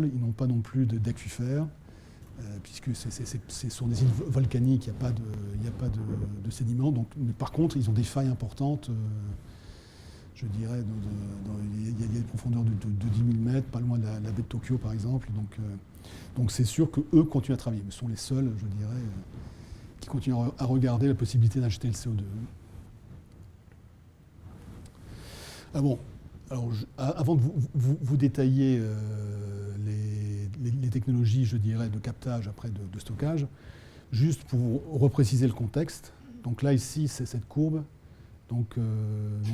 Ils n'ont pas non plus d'aquifères, puisque ce sont des îles volcaniques, il n'y a pas de sédiments. Donc, mais par contre, ils ont des failles importantes, je dirais, il y a des profondeurs de 10 000 mètres, pas loin de la baie de Tokyo, par exemple. Donc c'est sûr qu'eux continuent à travailler, mais ce sont les seuls, je dirais, qui continuent à regarder la possibilité d'injecter le CO2. Ah bon, alors, avant de vous détailler les technologies, je dirais, de captage, après de stockage, juste pour vous repréciser le contexte. Donc là, ici, c'est cette courbe. Donc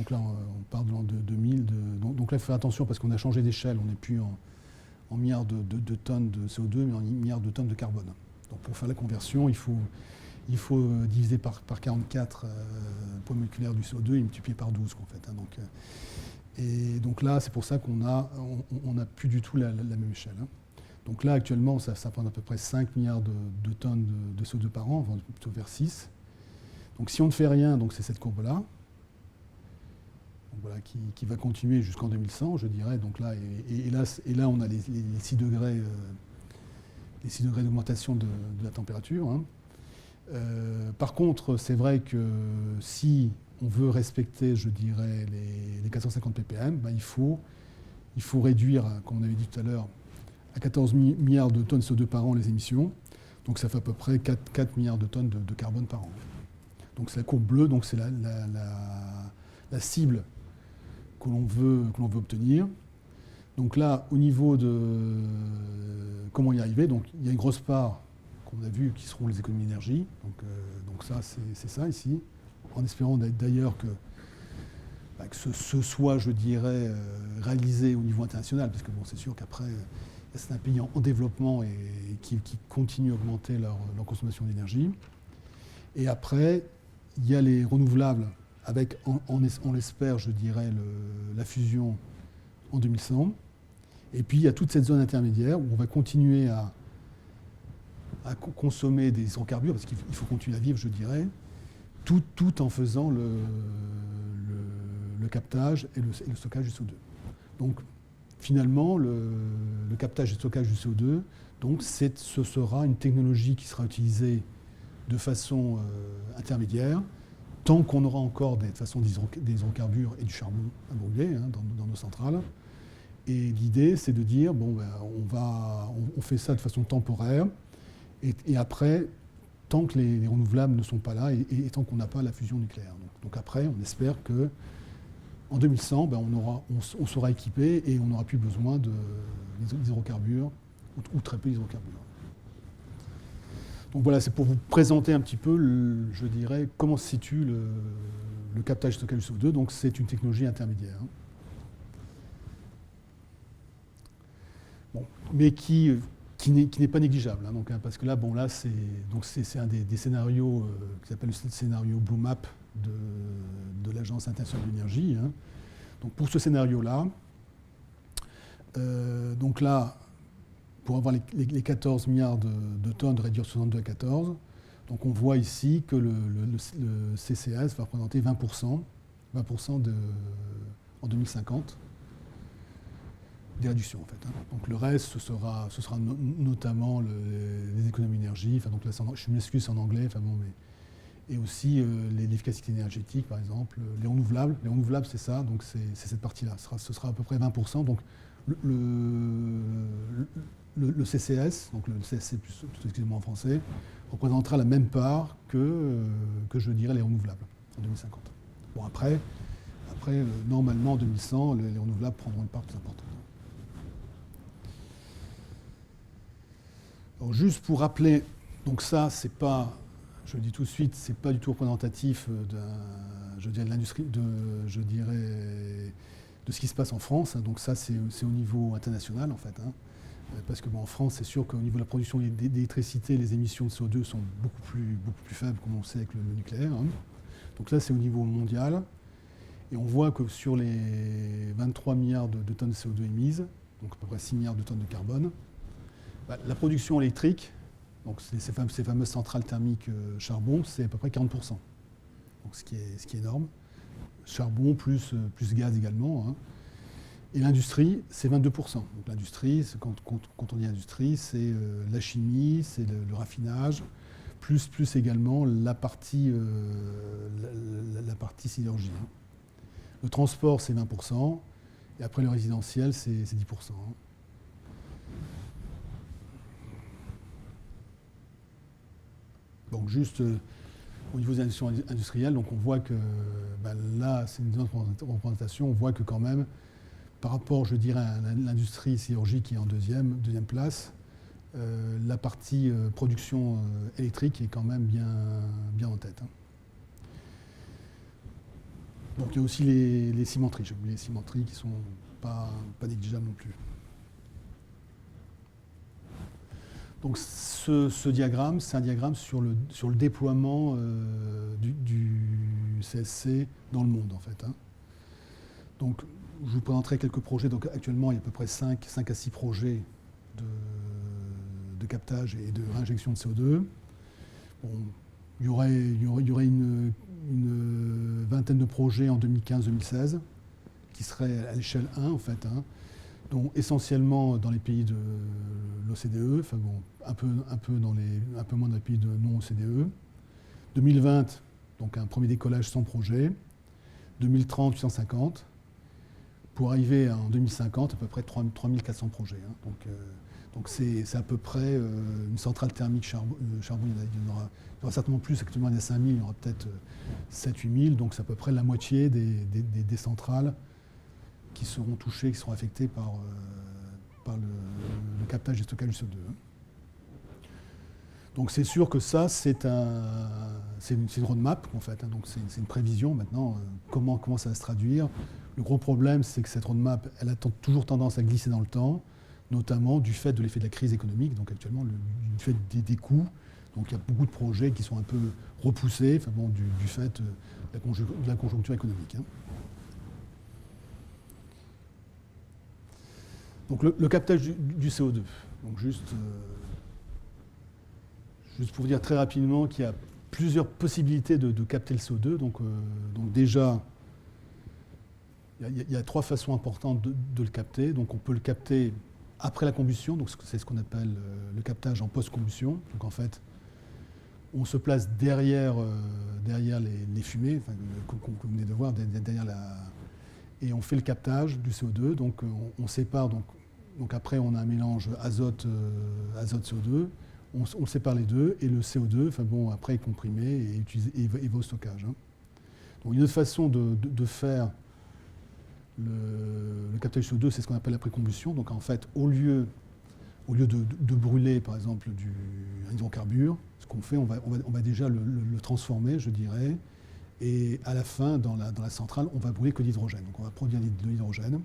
là, on part de l'an 2000. Donc là, il faut faire attention parce qu'on a changé d'échelle. On n'est plus en milliards de tonnes de CO2, mais en milliards de tonnes de carbone. Donc pour faire la conversion, il faut diviser par 44 le poids moléculaire du CO2 et multiplier par 12, en fait. Et donc là, c'est pour ça qu'on n'a plus du tout la même échelle. Donc là, actuellement, ça prend à peu près 5 milliards de tonnes de CO2 par an, plutôt vers 6. Donc si on ne fait rien, donc c'est cette courbe-là, voilà, qui va continuer jusqu'en 2100, je dirais. Donc là, et là, on a les 6 degrés, les 6 degrés d'augmentation de la température. Par contre, c'est vrai que si on veut respecter, je dirais, les 450 ppm, ben il faut réduire, comme on avait dit tout à l'heure, à 14 milliards de tonnes CO2 par an les émissions. Donc ça fait à peu près 4 milliards de tonnes de carbone par an. Donc c'est la courbe bleue, donc c'est la cible que l'on veut obtenir. Donc là, au niveau de comment y arriver, donc il y a une grosse part qu'on a vu qui seront les économies d'énergie. Donc ça, c'est ça ici, en espérant d'ailleurs que ce soit, je dirais, réalisé au niveau international, parce que bon, c'est sûr qu'après, il y a certains pays en développement et qui continuent à augmenter leur consommation d'énergie. Et après, il y a les renouvelables, avec, on l'espère, je dirais, la fusion en 2100. Et puis, il y a toute cette zone intermédiaire où on va continuer à consommer des hydrocarbures, parce qu'il faut continuer à vivre, je dirais, tout en faisant le captage et le stockage du CO2. Donc, finalement, le captage et le stockage du CO2, donc, ce sera une technologie qui sera utilisée de façon intermédiaire, tant qu'on aura encore de toute façon des hydrocarbures et du charbon à brûler dans nos centrales. Et l'idée, c'est de dire, bon, ben, on fait ça de façon temporaire, et après, tant que les renouvelables ne sont pas là, et tant qu'on n'a pas la fusion nucléaire. Donc après, on espère qu'en 2100, ben, on sera équipé et on n'aura plus besoin d'hydrocarbures, ou très peu d'hydrocarbures. Donc voilà, c'est pour vous présenter un petit peu, je dirais, comment se situe le captage et stockage du CO2. Donc c'est une technologie intermédiaire. Bon, mais qui n'est pas négligeable. Donc, parce que là, bon, là c'est un des scénarios qui s'appelle le scénario Blue Map de l'Agence internationale de l'énergie. Donc pour ce scénario-là, donc là, pour avoir les 14 milliards de tonnes de réduire 62 à 14, donc on voit ici que le CCS va représenter 20% en 2050 des réductions en fait. Donc le reste, ce sera notamment les économies d'énergie, enfin donc là, je m'excuse, c'est en anglais, enfin bon, mais, et aussi l'efficacité énergétique par exemple, les renouvelables. Les renouvelables, c'est ça, donc c'est cette partie-là. Ce sera à peu près 20%. Donc le CCS, donc le CSC plus excusez-moi en français, représentera la même part que je dirais les renouvelables en 2050. Bon après normalement en 2100, les renouvelables prendront une part plus importante. Alors, juste pour rappeler, donc ça c'est pas, je le dis tout de suite, c'est pas du tout représentatif de l'industrie, je dirais de ce qui se passe en France. Donc ça c'est au niveau international en fait. Parce que bon, en France, c'est sûr qu'au niveau de la production d'électricité, les émissions de CO2 sont beaucoup plus faibles, comme on sait avec le nucléaire. Donc là, c'est au niveau mondial. Et on voit que sur les 23 milliards de tonnes de CO2 émises, donc à peu près 6 milliards de tonnes de carbone, la production électrique, donc ces fameuses centrales thermiques charbon, c'est à peu près 40%. Donc ce qui est énorme. Charbon plus gaz également. Et l'industrie, c'est 22%. Donc l'industrie, quand on dit industrie, c'est la chimie, c'est le raffinage, plus également la partie sidérurgie. Hein. Le transport, c'est 20%, et après le résidentiel, c'est 10%. Hein. Donc juste au niveau des industries industrielles, donc on voit que là, c'est une autre représentation, on voit que quand même, par rapport, je dirais, à l'industrie sidérurgique qui est en deuxième place, la partie production électrique est quand même bien en tête. Hein. Donc il y a aussi les cimenteries, j'ai oublié les cimenteries qui ne sont pas négligeables non plus. Donc ce diagramme, c'est un diagramme sur le déploiement du CSC dans le monde en fait. Hein. Donc je vous présenterai quelques projets. Donc actuellement il y a à peu près 5 à 6 projets de captage et de réinjection de CO2. Bon, il y aurait une vingtaine de projets en 2015-2016 qui seraient à l'échelle 1 en fait. Hein. Donc essentiellement dans les pays de l'OCDE, enfin bon, un peu moins dans les pays de non-OCDE. 2020, donc un premier décollage sans projet. 2030, 850. Pour arriver en 2050, à peu près 3400 projets. Hein. Donc c'est à peu près une centrale thermique charbon. Il y en aura certainement plus. Actuellement, il y en a 5000, il y aura peut-être 7-8000. Donc c'est à peu près la moitié des centrales qui seront touchées, qui seront affectées par le captage et le stockage du CO2. Donc c'est sûr que ça, c'est une roadmap en fait. Hein. Donc c'est une prévision maintenant. Comment ça va se traduire? Le gros problème, c'est que cette roadmap, elle a toujours tendance à glisser dans le temps, notamment du fait de l'effet de la crise économique, donc actuellement du fait des coûts. Donc il y a beaucoup de projets qui sont un peu repoussés, enfin bon, du fait de la conjoncture économique. Hein. Donc le captage du CO2. Donc juste pour vous dire très rapidement qu'il y a plusieurs possibilités de capter le CO2. Donc déjà, il y a 3 façons importantes de le capter. Donc on peut le capter après la combustion, donc c'est ce qu'on appelle le captage en post-combustion. Donc en fait, on se place derrière les fumées, enfin, que vous venez de voir, et on fait le captage du CO2. Donc on sépare, donc après on a un mélange azote-CO2, on sépare les deux, et le CO2, enfin bon, après est comprimé et va au stockage. Hein. Donc une autre façon de faire le captage CO2, c'est ce qu'on appelle la pré-combustion. Donc en fait, au lieu de brûler par exemple un hydrocarbure, ce qu'on fait, on va déjà le transformer, je dirais, et à la fin, dans la centrale, on va brûler que l'hydrogène. Donc on va produire de l'hydrogène,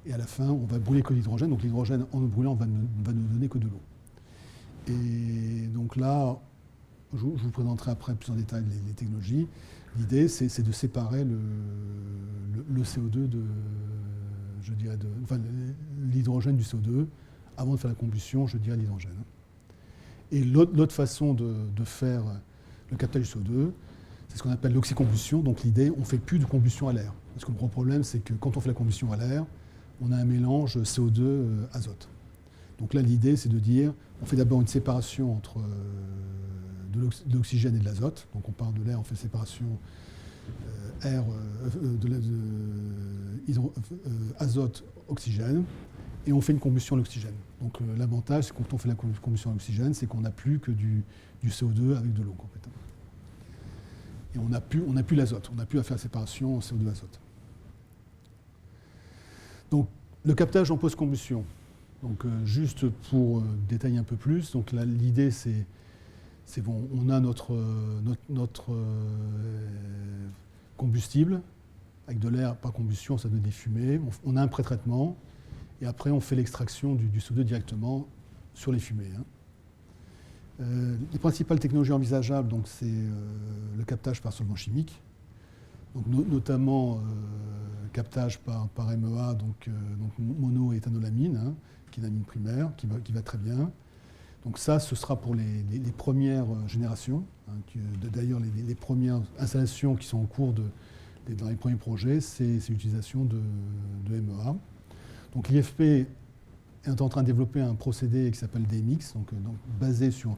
et à la fin, on va brûler que l'hydrogène. Donc l'hydrogène, en le brûlant, va nous donner que de l'eau. Et donc là, je vous présenterai après plus en détail les technologies. L'idée, c'est de séparer le CO2 l'hydrogène du CO2 avant de faire la combustion, je dirais, l'hydrogène. Et l'autre façon de faire le captage du CO2, c'est ce qu'on appelle l'oxycombustion. Donc l'idée, on ne fait plus de combustion à l'air. Parce que le gros problème, c'est que quand on fait la combustion à l'air, on a un mélange CO2-azote. Donc là, l'idée, c'est de dire, on fait d'abord une séparation entre de l'oxygène et de l'azote. Donc on part de l'air, on fait séparation azote-oxygène, et on fait une combustion à l'oxygène. Donc l'avantage, c'est quand on fait la combustion à l'oxygène, c'est qu'on n'a plus que du CO2 avec de l'eau. Et on n'a plus l'azote, on n'a plus à faire la séparation CO2-azote. Donc le captage en post-combustion. Donc juste pour détailler un peu plus, donc là l'idée c'est bon, on a notre combustible avec de l'air par combustion, ça donne des fumées. On a un pré-traitement et après on fait l'extraction du CO2 directement sur les fumées. Hein. Les principales technologies envisageables, donc c'est le captage par solvant chimique, donc notamment captage par MEA, donc monoéthanolamine, hein, qui est une amine primaire, qui va très bien. Donc ça, ce sera pour les premières générations. Hein, d'ailleurs, les premières installations qui sont en cours dans les premiers projets, c'est l'utilisation de MEA. Donc l'IFP est en train de développer un procédé qui s'appelle DMX, donc basé sur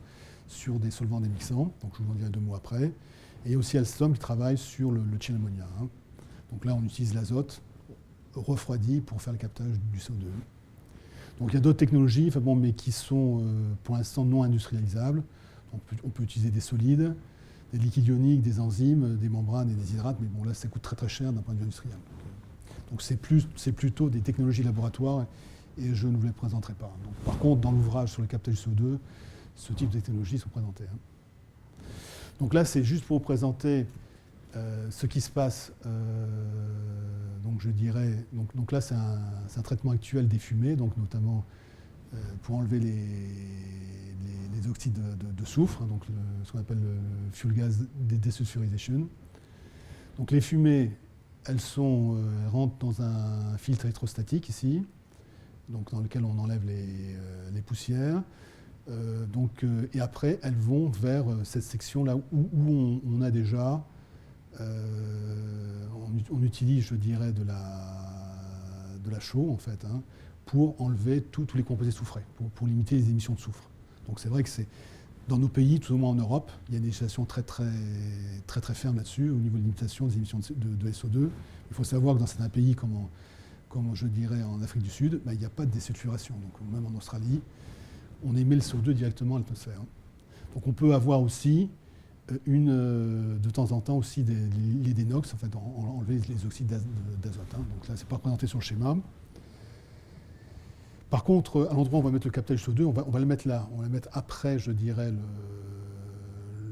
des solvants démixants, donc je vous en dirai 2 mots après, et aussi Alstom qui travaille sur le chill ammonia. Donc là, on utilise l'azote refroidi pour faire le captage du CO2. Donc il y a d'autres technologies, mais qui sont pour l'instant non industrialisables. On peut utiliser des solides, des liquides ioniques, des enzymes, des membranes et des hydrates, mais bon là ça coûte très très cher d'un point de vue industriel. Donc c'est plutôt des technologies laboratoires et je ne vous les présenterai pas. Donc, par contre, dans l'ouvrage sur le captage du CO2, ce type de technologies sont présentées. Donc là c'est juste pour vous présenter ce qui se passe. Donc je dirais, donc là c'est un traitement actuel des fumées, donc notamment pour enlever les oxydes de soufre, donc ce qu'on appelle le fuel gas desulfurization. Donc les fumées, elles rentrent dans un filtre électrostatique ici, donc dans lequel on enlève les poussières. Et après, elles vont vers cette section-là où on a déjà, on utilise, je dirais, de la chaux, en fait, pour enlever tous les composés soufrés, pour limiter les émissions de soufre. Donc c'est vrai que dans nos pays, tout au moins en Europe, il y a des législations très fermes là-dessus, au niveau de limitation des émissions de SO2. Il faut savoir que dans certains pays, comme je dirais en Afrique du Sud, il n'y a pas de désulfuration. Donc même en Australie, on émet le CO2 directement à l'atmosphère. Donc on peut avoir aussi de temps en temps aussi les dénox, en fait, enlever les oxydes d'azote. Donc là, c'est pas représenté sur le schéma. Par contre, à l'endroit où on va mettre le captage CO2, on va le mettre là. On va le mettre après, je dirais,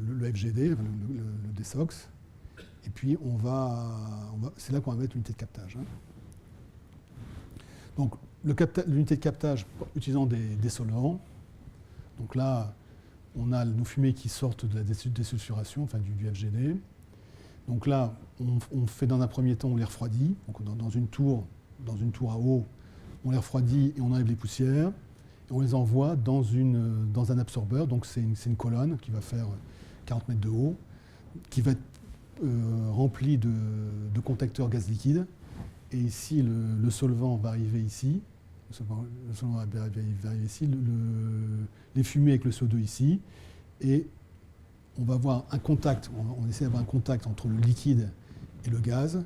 le FGD, le DESOX. Et puis, c'est là qu'on va mettre l'unité de captage. Donc, l'unité de captage utilisant des solvants. Donc là, on a nos fumées qui sortent de la désulfuration, enfin du FGD. Donc là, on fait dans un premier temps, on les refroidit. Donc dans une tour à eau, on les refroidit et on enlève les poussières. Et on les envoie dans un absorbeur. Donc c'est une colonne qui va faire 40 mètres de haut, qui va être remplie de contacteurs gaz liquide. Et ici, le solvant va arriver ici. Le solvant va arriver ici. Les fumées avec le CO2 ici. Et on va avoir un contact. On essaie d'avoir un contact entre le liquide et le gaz.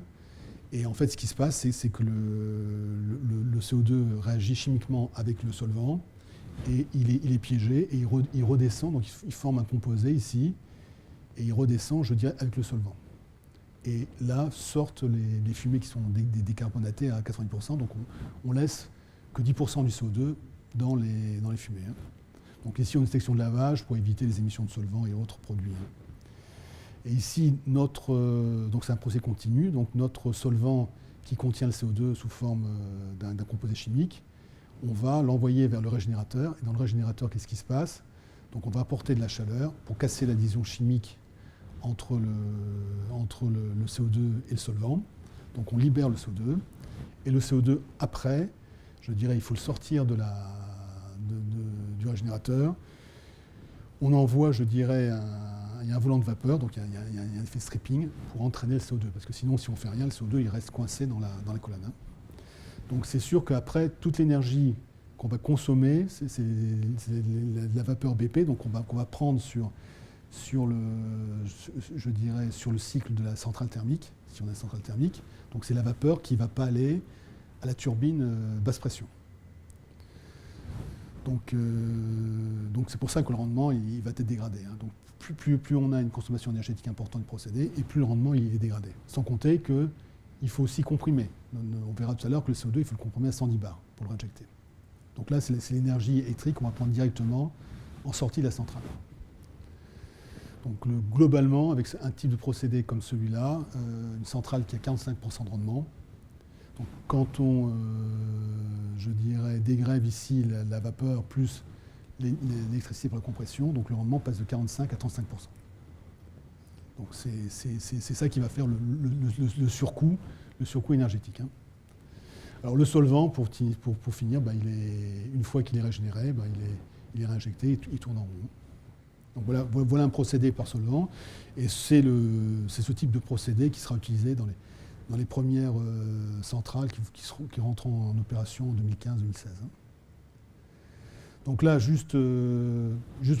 Et en fait, ce qui se passe, c'est que le CO2 réagit chimiquement avec le solvant et il est piégé et il redescend. Donc, il forme un composé ici et il redescend, je dirais, avec le solvant. Et là sortent les fumées qui sont décarbonatées à 80%. Donc, on laisse que 10% du CO2 dans les fumées. Donc, ici, on a une section de lavage pour éviter les émissions de solvants et autres produits. Et ici, donc c'est un procès continu, donc notre solvant qui contient le CO2 sous forme d'un composé chimique, on va l'envoyer vers le régénérateur. Et dans le régénérateur, qu'est-ce qui se passe? Donc on va apporter de la chaleur pour casser l'adhésion chimique entre le CO2 et le solvant. Donc on libère le CO2. Et le CO2, après, je dirais, il faut le sortir du régénérateur. On envoie, je dirais, il y a un volant de vapeur, donc il y a un effet stripping pour entraîner le CO2. Parce que sinon, si on ne fait rien, le CO2 il reste coincé dans la colonne. Donc c'est sûr qu'après, toute l'énergie qu'on va consommer, c'est la vapeur BP, donc qu'on va prendre sur le cycle de la centrale thermique, si on a une centrale thermique. Donc c'est la vapeur qui ne va pas aller à la turbine basse pression. Donc c'est pour ça que le rendement il va être dégradé. Donc plus on a une consommation énergétique importante du procédé, et plus le rendement il est dégradé. Sans compter qu'il faut aussi comprimer. On verra tout à l'heure que le CO2, il faut le comprimer à 110 bars pour le réinjecter. Donc là, c'est l'énergie électrique qu'on va prendre directement en sortie de la centrale. Donc globalement, avec un type de procédé comme celui-là, une centrale qui a 45% de rendement, donc quand on, je dirais, dégrève ici la vapeur plus l'électricité pour la compression, donc le rendement passe de 45 à 35%. Donc c'est ça qui va faire le surcoût énergétique. Alors le solvant, pour finir, une fois qu'il est régénéré, il est réinjecté, il tourne en rond. Donc voilà un procédé par solvant, et c'est ce type de procédé qui sera utilisé dans les premières centrales qui rentreront en opération en 2015-2016. Donc là, juste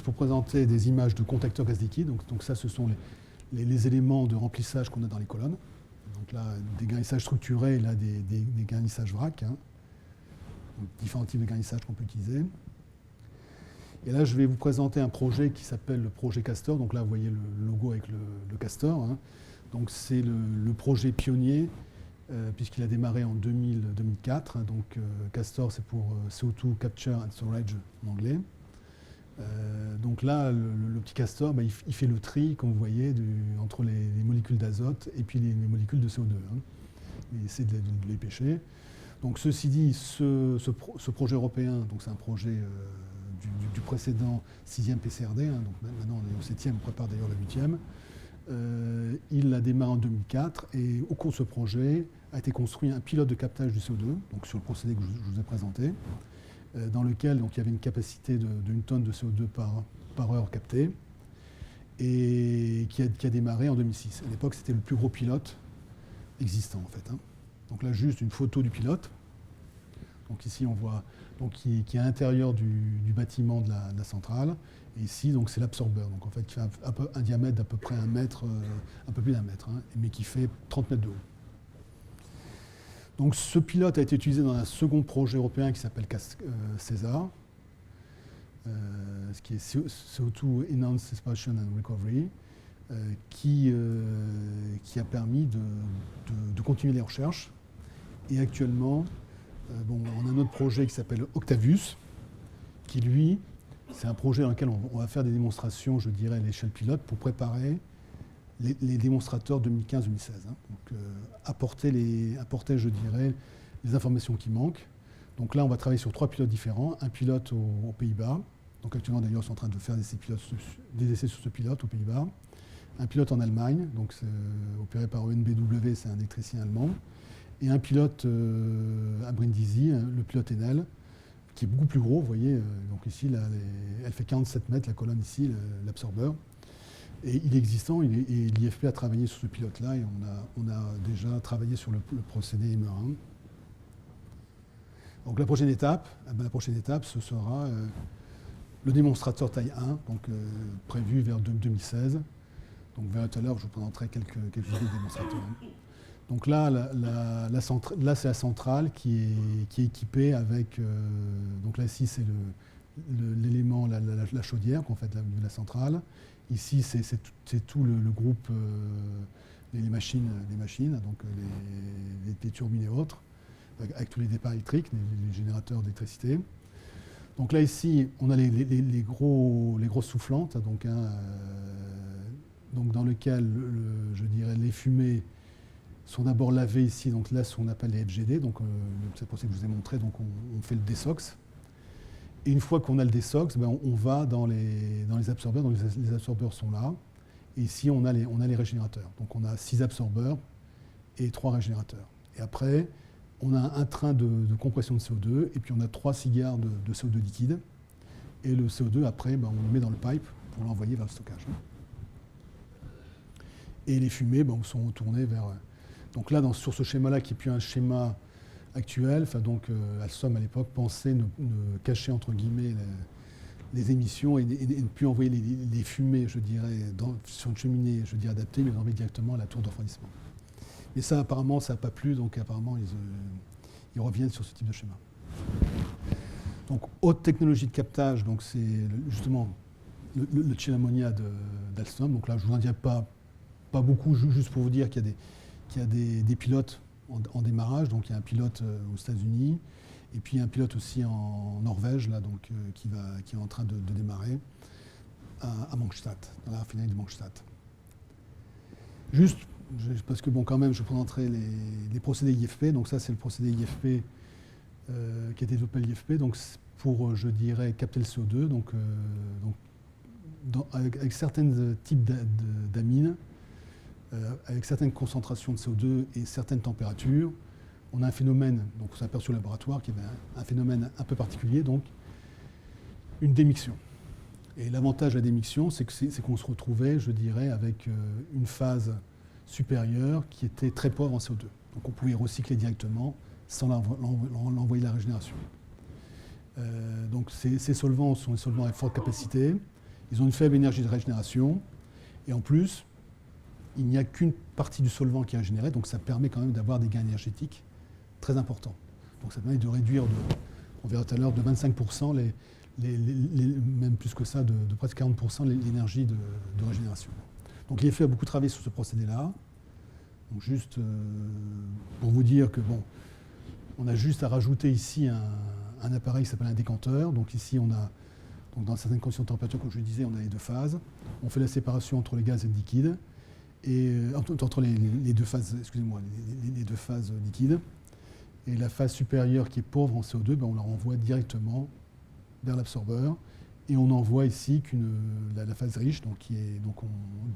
pour présenter des images de contacteurs gaz liquide, donc ça, ce sont les éléments de remplissage qu'on a dans les colonnes. Donc là, des garnissages structurés, là, des garnissages vrac, donc différents types de garnissages qu'on peut utiliser. Et là, je vais vous présenter un projet qui s'appelle le projet Castor. Donc là, vous voyez le logo avec le Castor. Donc c'est le projet pionnier, puisqu'il a démarré en 2004. Donc Castor, c'est pour CO2 Capture and Storage en anglais. Donc là, le petit Castor, il fait le tri, comme vous voyez, entre les molécules d'azote et puis les molécules de CO2. Il essaie de les pêcher. Donc ceci dit, ce projet européen, donc c'est un projet du précédent 6e PCRD, donc maintenant on est au 7e, on prépare d'ailleurs le 8e. Il a démarré en 2004 et au cours de ce projet a été construit un pilote de captage du CO2, donc sur le procédé que je vous ai présenté, dans lequel donc, il y avait une capacité d'une tonne de CO2 par heure captée et qui a démarré en 2006. À l'époque, c'était le plus gros pilote existant en fait. Donc là, juste une photo du pilote. Donc ici, on voit donc, qui est à l'intérieur du bâtiment de la centrale. Et ici, donc, c'est l'absorbeur, donc en fait, qui fait un diamètre d'à peu près 1 mètre, un peu plus d'1 mètre, mais qui fait 30 mètres de haut. Donc ce pilote a été utilisé dans un second projet européen qui s'appelle César, ce qui est CO2 Enhanced Dispersion and Recovery, qui a permis de continuer les recherches. Et actuellement, on a un autre projet qui s'appelle Octavius, qui lui, c'est un projet dans lequel on va faire des démonstrations, je dirais, à l'échelle pilote pour préparer les démonstrateurs 2015-2016. Donc apporter, je dirais, les informations qui manquent. Donc là, on va travailler sur 3 pilotes différents. Un pilote aux Pays-Bas. Donc actuellement, d'ailleurs, ils sont en train de faire des essais sur ce pilote aux Pays-Bas. Un pilote en Allemagne, donc c'est opéré par ENBW, c'est un électricien allemand. Et un pilote à Brindisi, le pilote Enel, qui est beaucoup plus gros, vous voyez. Donc ici, elle fait 47 mètres, la colonne ici, l'absorbeur. Et il est existant, et l'IFP a travaillé sur ce pilote-là, et on a déjà travaillé sur le procédé ME1. Donc la prochaine étape, ce sera le démonstrateur taille 1, donc prévu vers 2016. Donc vers tout à l'heure, je vous présenterai quelques idées de démonstrateurs. Donc là, c'est la centrale qui est équipée avec... donc là, ici, c'est l'élément, la chaudière qu'on fait de la centrale. Ici, c'est tout le groupe, les machines, donc les turbines et autres, avec tous les départs électriques, les générateurs d'électricité. Donc là, ici, on a les grosses soufflantes, donc dans lequel, je dirais, les fumées sont d'abord lavées ici, donc là, ce qu'on appelle les FGD, donc c'est le procédé que je vous ai montré, donc on fait le dessox. Et une fois qu'on a le dessox, on va dans les absorbeurs, donc les absorbeurs sont là. Et ici, on a les régénérateurs. Donc on a 6 absorbeurs et 3 régénérateurs. Et après, on a un train de compression de CO2, et puis on a 3 cigares de CO2 liquide. Et le CO2, après, on le met dans le pipe pour l'envoyer vers le stockage. Et les fumées sont retournées vers... Donc là, sur ce schéma-là, qui n'est plus un schéma actuel, Alstom à l'époque pensait ne cacher entre guillemets les émissions et ne plus envoyer les fumées, je dirais, sur une cheminée, je dirais adaptée, mais l'envoyer directement à la tour de refroidissement. Mais ça, apparemment, ça n'a pas plu, donc apparemment, ils reviennent sur ce type de schéma. Donc, haute technologie de captage, donc c'est justement le chill ammonia d'Alstom. Donc là, je ne vous en dirai pas beaucoup, juste pour vous dire qu'il y a des pilotes en démarrage, donc il y a un pilote aux États-Unis, et puis un pilote aussi en Norvège, là, donc, qui est en train de démarrer à Mongstad, dans la raffinerie de Mongstad. Juste, parce que quand même, je présenterai les procédés IFP, donc ça c'est le procédé IFP qui a été développé à l'IFP, donc pour, je dirais, capter le CO2, avec certains types d'amines, avec certaines concentrations de CO2 et certaines températures, on a un phénomène, donc on s'est aperçu au laboratoire qu'il y avait un phénomène un peu particulier, donc une démiction. Et l'avantage de la démiction, c'est qu'on se retrouvait, je dirais, avec une phase supérieure qui était très pauvre en CO2. Donc on pouvait recycler directement sans l'envoyer à la régénération. Donc ces solvants sont des solvants à forte capacité, ils ont une faible énergie de régénération, et en plus, il n'y a qu'une partie du solvant qui est régénérée, donc ça permet quand même d'avoir des gains énergétiques très importants. Donc ça permet de réduire, on verra tout à l'heure, de 25%, même plus que ça, de presque 40% l'énergie de régénération. Donc l'IFE a beaucoup travaillé sur ce procédé-là. Donc juste pour vous dire que bon, on a juste à rajouter ici un appareil qui s'appelle un décanteur. Donc ici on a, donc dans certaines conditions de température, comme je le disais, on a les deux phases. On fait la séparation entre les gaz et le liquide, et entre les deux phases, excusez-moi, les deux phases liquides. Et la phase supérieure qui est pauvre en CO2, ben on la renvoie directement vers l'absorbeur. Et on envoie ici la phase riche, donc on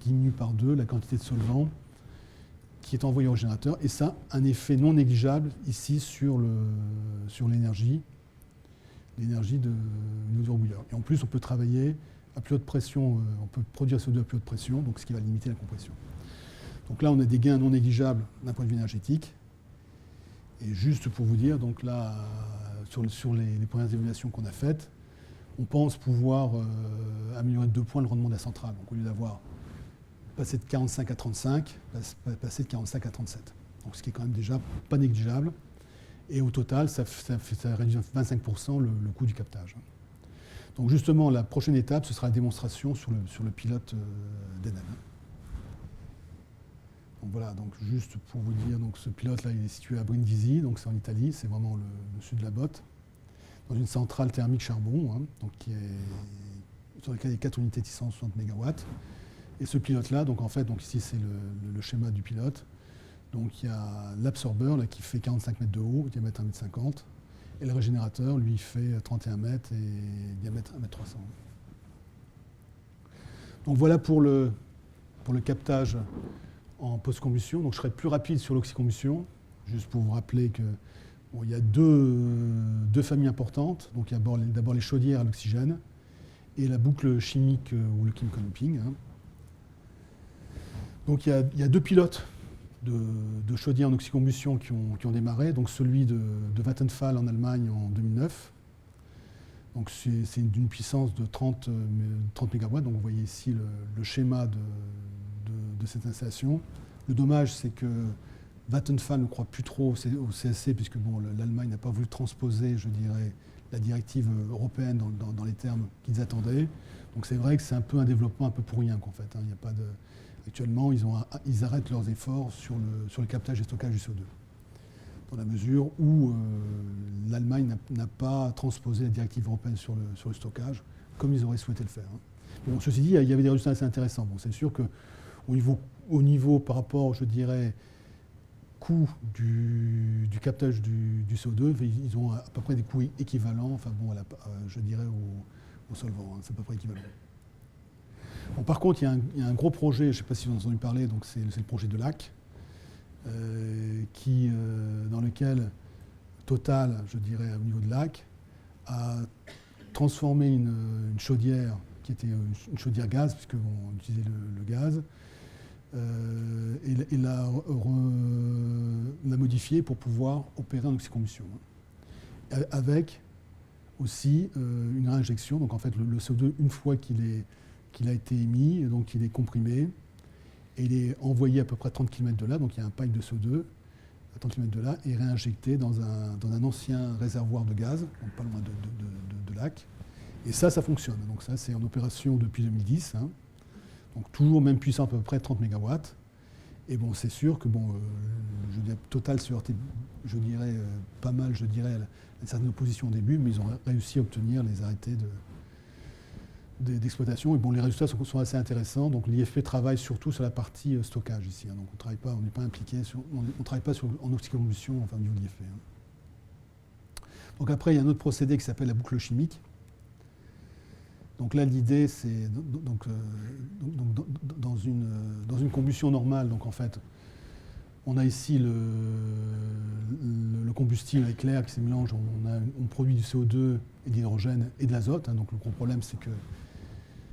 diminue par 2 la quantité de solvant qui est envoyé au générateur. Et ça, un effet non négligeable ici sur l'énergie du rebouilleur. Et en plus, on peut travailler à plus haute pression, on peut produire CO2 à plus haute pression, donc ce qui va limiter la compression. Donc là, on a des gains non négligeables d'un point de vue énergétique. Et juste pour vous dire, donc là, sur les premières évaluations qu'on a faites, on pense pouvoir améliorer de 2 points le rendement de la centrale. Donc au lieu d'avoir passé de 45 à 35, passer de 45 à 37. Donc ce qui est quand même déjà pas négligeable. Et au total, ça réduit 25% le coût du captage. Donc justement, la prochaine étape, ce sera la démonstration sur le pilote d'Enel. Donc voilà, donc juste pour vous dire, donc ce pilote-là, il est situé à Brindisi, donc c'est en Italie, c'est vraiment le sud de la botte, dans une centrale thermique charbon, donc sur laquelle il y a 4 unités de 660 MW. Et ce pilote-là, donc en fait, donc ici c'est le schéma du pilote. Donc il y a l'absorbeur là, qui fait 45 mètres de haut, diamètre 1,50 m, et le régénérateur, lui, il fait 31 mètres et diamètre 1,3 m. Donc voilà pour le captage en post-combustion. Donc je serai plus rapide sur l'oxycombustion, juste pour vous rappeler que il y a deux familles importantes. Donc il y a d'abord les chaudières à l'oxygène et la boucle chimique ou le chemical looping. Donc il y a 2 pilotes de chaudières en oxycombustion qui ont démarré. Donc celui de Vattenfall en Allemagne en 2009. Donc c'est d'une puissance de 30 MW. Donc vous voyez ici le schéma de cette installation. Le dommage, c'est que Vattenfall ne croit plus trop au CSC, puisque bon, l'Allemagne n'a pas voulu transposer, je dirais, la directive européenne dans les termes qu'ils attendaient. Donc c'est vrai que c'est un peu un développement un peu pour rien, qu'en fait. Il n'y a pas de... Actuellement, ils arrêtent leurs efforts sur le captage et stockage du CO2, dans la mesure où l'Allemagne n'a pas transposé la directive européenne sur le stockage, comme ils auraient souhaité le faire. Bon, ceci dit, il y avait des résultats assez intéressants. Bon, c'est sûr qu'au niveau par rapport, je dirais, coût du captage du CO2, ils ont à peu près des coûts équivalents, enfin bon, je dirais au solvant, c'est à peu près équivalent. Bon, par contre, il y a un gros projet, je ne sais pas si vous en avez entendu parler, donc c'est le projet de Lac, dans lequel Total, je dirais, au niveau de Lac, a transformé une chaudière qui était une chaudière gaz, puisqu'on utilisait le gaz, et l'a modifiée pour pouvoir opérer en oxycombustion. Avec aussi une réinjection, donc en fait le CO2, une fois qu'il a été émis, donc il est comprimé, et il est envoyé à peu près 30 km de là, donc il y a un pipe de CO2 à 30 km de là, et réinjecté dans un ancien réservoir de gaz, donc pas loin de Lac. Et ça fonctionne. Donc ça, c'est en opération depuis 2010. Donc toujours même puissant à peu près 30 MW. Et bon, c'est sûr que je dirais, Total se heurtait, je dirais, pas mal, je dirais, à une certaine opposition au début, mais ils ont réussi à obtenir les arrêtés d'exploitation. Et bon, les résultats sont assez intéressants. Donc l'IFP travaille surtout sur la partie stockage ici. Donc on n'est pas impliqué, on travaille pas en oxycombustion, enfin au niveau de l'IFP. Donc après, il y a un autre procédé qui s'appelle la boucle chimique. Donc là, l'idée, c'est dans une combustion normale, donc en fait, on a ici le combustible avec l'air qui se mélange, on produit du CO2 et de l'hydrogène et de l'azote. Donc le gros problème, c'est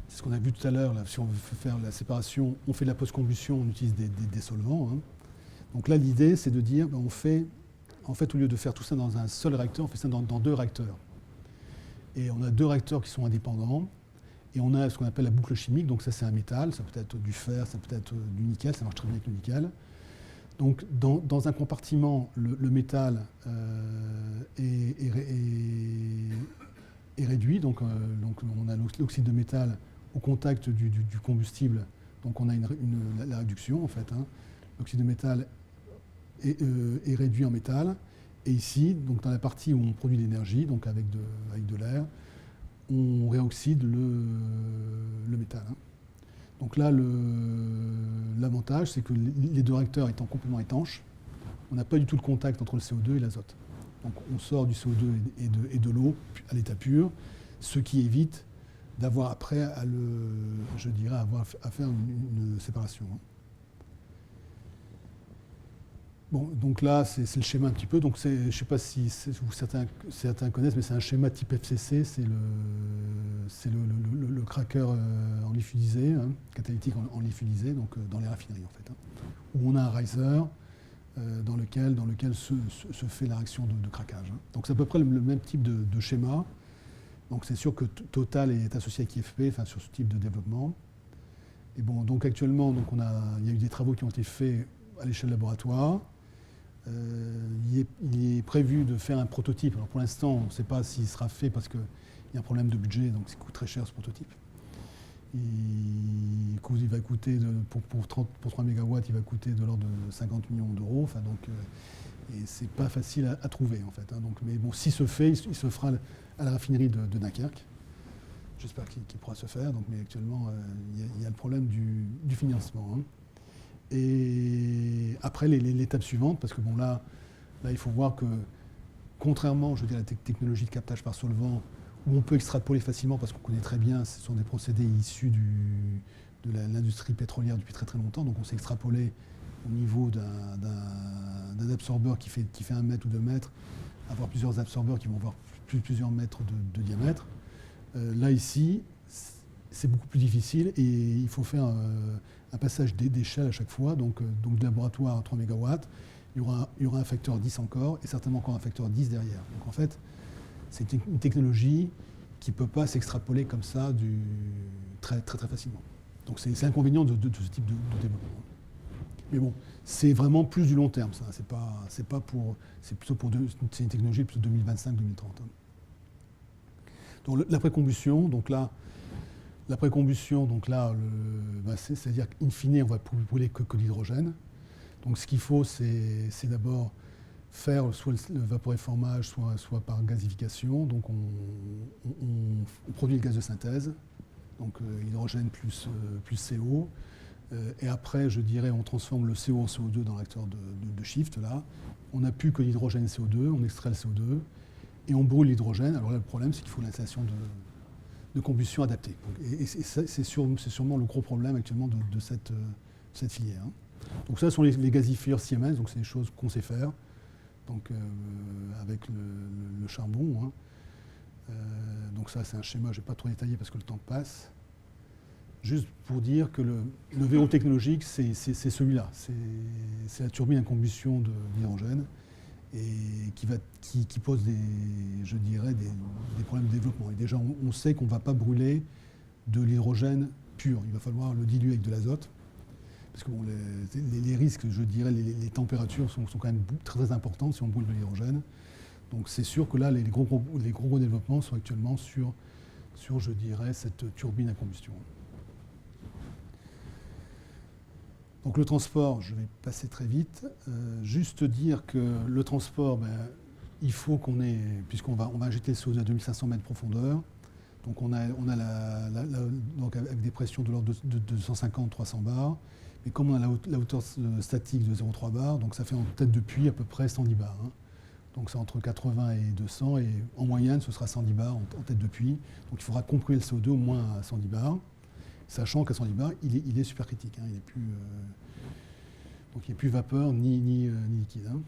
ce qu'on a vu tout à l'heure, si on veut faire la séparation, on fait de la post-combustion, on utilise des solvants. Donc là, l'idée, c'est de dire, on fait, en fait, au lieu de faire tout ça dans un seul réacteur, on fait ça dans 2 réacteurs. Et on a 2 réacteurs qui sont indépendants. Et on a ce qu'on appelle la boucle chimique. Donc ça, c'est un métal. Ça peut être du fer, ça peut être du nickel. Ça marche très bien avec le nickel. Donc dans un compartiment, le métal est réduit. Donc on a l'oxyde de métal au contact du combustible. Donc on a la réduction, en fait. Hein. L'oxyde de métal est réduit en métal. Et ici, donc dans la partie où on produit l'énergie, donc avec de l'air, on réoxyde le métal. Hein. Donc là, l'avantage, c'est que les 2 réacteurs étant complètement étanches, on n'a pas du tout le contact entre le CO2 et l'azote. Donc on sort du CO2 et de l'eau à l'état pur, ce qui évite d'avoir après à faire une séparation. Hein. Bon, donc là, c'est le schéma un petit peu. Donc je ne sais pas si certains connaissent, mais c'est un schéma type FCC. C'est le cracker en lyophilisé, hein, catalytique en lyophilisé, donc dans les raffineries en fait. Hein, où on a un riser dans lequel se fait la réaction de craquage. Hein. Donc c'est à peu près le même type de schéma. Donc c'est sûr que Total est associé avec IFP, enfin, sur ce type de développement. Et bon, donc actuellement, il y a eu des travaux qui ont été faits à l'échelle laboratoire. Il est prévu de faire un prototype. Alors pour l'instant, on ne sait pas s'il sera fait parce qu'il y a un problème de budget, donc ça coûte très cher ce prototype. Il va coûter, pour 3 MW, il va coûter de l'ordre de 50 millions d'euros. Enfin, donc, et c'est pas facile à trouver en fait. Hein. Donc, mais bon, s'il se fait, il se fera à la raffinerie de Dunkerque. J'espère qu'il pourra se faire. Donc, mais actuellement, il y a le problème du financement. Hein. Et après, l'étape suivante, parce que bon, là, il faut voir que, contrairement, je veux dire, à la technologie de captage par solvant, où on peut extrapoler facilement, parce qu'on connaît très bien, ce sont des procédés issus de l'industrie pétrolière depuis très très longtemps, donc on s'est extrapolé au niveau d'un absorbeur qui fait 1 mètre ou 2 mètres, avoir plusieurs absorbeurs qui vont avoir plusieurs mètres de diamètre. Là, ici, c'est beaucoup plus difficile et il faut faire un passage d'échelle à chaque fois, donc de laboratoire à 3 MW, il y aura un facteur 10 encore, et certainement encore un facteur 10 derrière. Donc en fait, c'est une technologie qui ne peut pas s'extrapoler comme ça très, très, très facilement. Donc c'est l'inconvénient de ce type de développement. Mais bon, c'est vraiment plus du long terme, ça. C'est une technologie plutôt 2025-2030. Hein. Donc l'après-combustion, c'est-à-dire qu'in fine, on va brûler que l'hydrogène. Donc ce qu'il faut, c'est d'abord faire soit le vaporéformage, soit par gazification. Donc on produit le gaz de synthèse, donc hydrogène plus CO. Et après, je dirais, on transforme le CO en CO2 dans le réacteur de Shift. Là, on n'a plus que l'hydrogène et CO2, on extrait le CO2 et on brûle l'hydrogène. Alors là, le problème, c'est qu'il faut l'installation de combustion adaptée. Et c'est sûrement le gros problème actuellement de cette filière. Hein. Donc ça, ce sont les gazifieurs Siemens, donc c'est des choses qu'on sait faire, donc avec le charbon. Hein. Donc ça, c'est un schéma, je ne vais pas trop détailler parce que le temps passe. Juste pour dire que le verrou technologique, c'est celui-là. C'est la turbine à combustion d'hydrogène et qui pose des problèmes de développement. Et déjà, on sait qu'on ne va pas brûler de l'hydrogène pur. Il va falloir le diluer avec de l'azote. Parce que bon, les risques, je dirais, les températures sont quand même très, très importantes si on brûle de l'hydrogène. Donc c'est sûr que là, les gros développements sont actuellement sur, je dirais, cette turbine à combustion. Donc le transport, je vais passer très vite. Juste dire que le transport, il faut qu'on ait, puisqu'on va injecter le CO2 à 2500 mètres de profondeur, donc on a donc avec des pressions de l'ordre de 250-300 bars, mais comme on a la hauteur statique de 0,3 bars, donc ça fait en tête de puits à peu près 110 bars. Hein. Donc c'est entre 80 et 200, et en moyenne ce sera 110 bars en tête de puits. Donc il faudra comprimer le CO2 au moins à 110 bars. Sachant qu'à 110 bars, il est supercritique. Hein, donc il n'est plus vapeur ni liquide. Hein.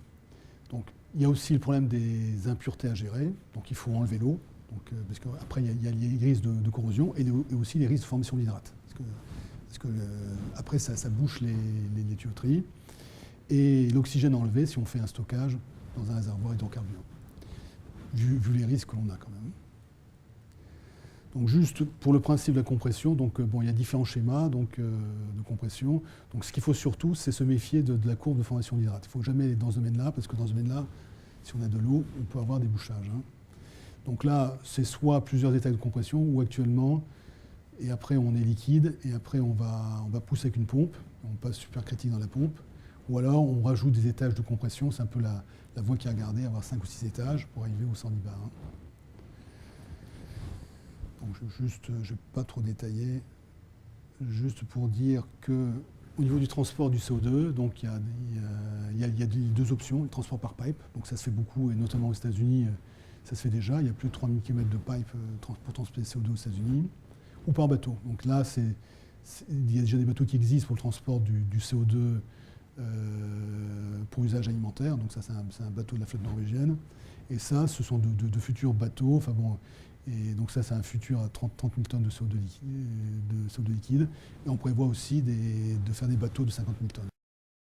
Donc il y a aussi le problème des impuretés à gérer. Donc il faut enlever l'eau. Parce qu'après, il y a les risques de corrosion et aussi les risques de formation d'hydrate. Parce que après, ça bouche les tuyauteries. et l'oxygène enlevé si on fait un stockage dans un réservoir hydrocarbure, vu les risques que l'on a quand même. Donc juste pour le principe de la compression, donc, il y a différents schémas de compression. Donc ce qu'il faut surtout, c'est se méfier de la courbe de formation d'hydrate. Il ne faut jamais aller dans ce domaine-là, parce que dans ce domaine-là, si on a de l'eau, on peut avoir des bouchages. Donc là, c'est soit plusieurs états de compression, ou actuellement, et après on est liquide, et après on va pousser avec une pompe, on passe supercritique dans la pompe, ou alors on rajoute des étages de compression, c'est un peu la voie qui est regardée, avoir 5 ou 6 étages pour arriver au 110 bar. Donc je ne vais pas trop détailler, juste pour dire qu'au niveau du transport du CO2, donc il y a deux options, le transport par pipe, donc ça se fait beaucoup, et notamment aux États-Unis, ça se fait déjà, il y a plus de 3000 km de pipe pour transporter le CO2 aux États-Unis, ou par bateau. Donc là, il y a déjà des bateaux qui existent pour le transport du CO2 pour usage alimentaire, donc ça c'est un bateau de la flotte norvégienne, et ça ce sont de futurs bateaux, enfin bon, et donc ça c'est un futur à 30 000 tonnes de CO2 liquide, et on prévoit aussi de faire des bateaux de 50 000 tonnes.